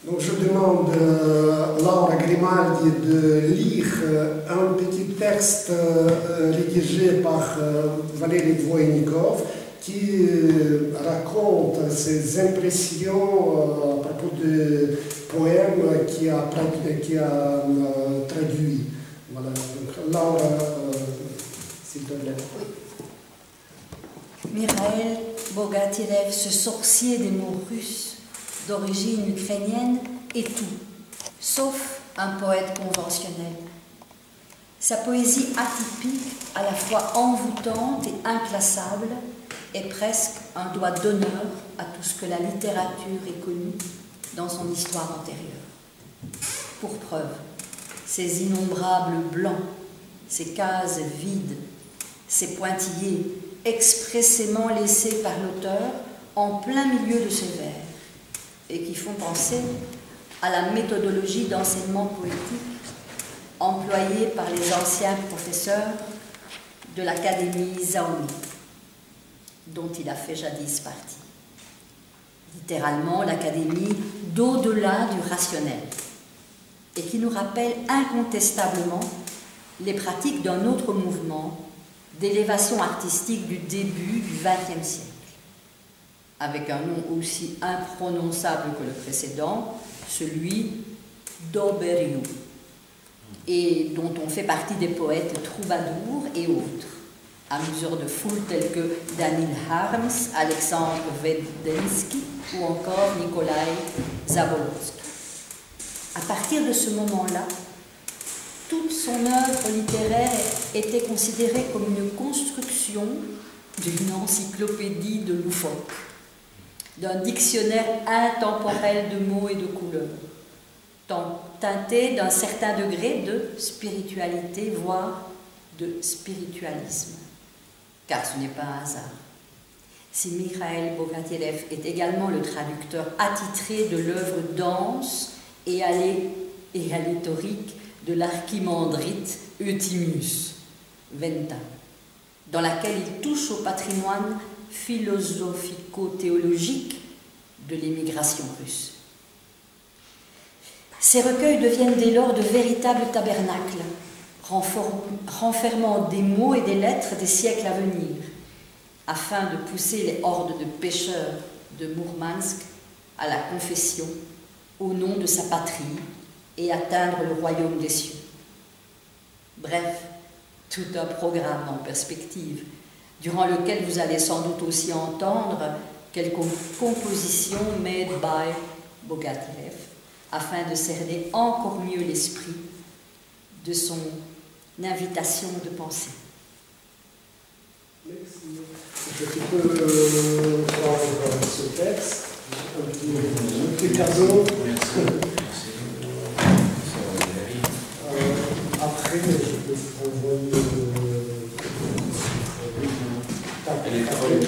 Donc je demande à Laura Grimaldi de lire un petit texte rédigé par Valérie Voynikov qui raconte ses impressions à propos du poème qui a traduit. Voilà. Donc, Laura, s'il te plaît. Oui. Mikhail Bogatiev, ce sorcier des mots russes d'origine ukrainienne, est tout, sauf un poète conventionnel. Sa poésie atypique, à la fois envoûtante et inclassable, est presque un doigt d'honneur à tout ce que la littérature est connue dans son histoire antérieure. Pour preuve, ces innombrables blancs, ces cases vides, ces pointillés expressément laissés par l'auteur en plein milieu de ses vers, et qui font penser à la méthodologie d'enseignement poétique employée par les anciens professeurs de l'Académie Zaoni, dont il a fait jadis partie. Littéralement, l'Académie d'au-delà du rationnel, et qui nous rappelle incontestablement les pratiques d'un autre mouvement d'élévation artistique du début du XXe siècle, avec un nom aussi imprononçable que le précédent, celui d'Oberiou, et dont on fait partie des poètes troubadours et autres, amuseurs de foule tels que Danil Harms, Alexandre Vedensky ou encore Nikolai Zabolotsky. À partir de ce moment-là, toute son œuvre littéraire était considérée comme une construction d'une encyclopédie de loufoque, d'un dictionnaire intemporel de mots et de couleurs, teinté d'un certain degré de spiritualité, voire de spiritualisme. Car ce n'est pas un hasard. Si Mikhail Bogatiev est également le traducteur attitré de l'œuvre dense et aléatorique de l'archimandrite Euthymius Venta, dans laquelle il touche au patrimoine philosophico-théologique de l'émigration russe. Ces recueils deviennent dès lors de véritables tabernacles, renfermant des mots et des lettres des siècles à venir, afin de pousser les hordes de pêcheurs de Mourmansk à la confession au nom de sa patrie et atteindre le royaume des cieux. Bref, tout un programme en perspective, durant lequel vous allez sans doute aussi entendre quelques compositions made by Bogatiev, afin de cerner encore mieux l'esprit de son invitation de penser. Merci. Je peux prendre ce texte, un petit cadeau. Après, je peux envoyer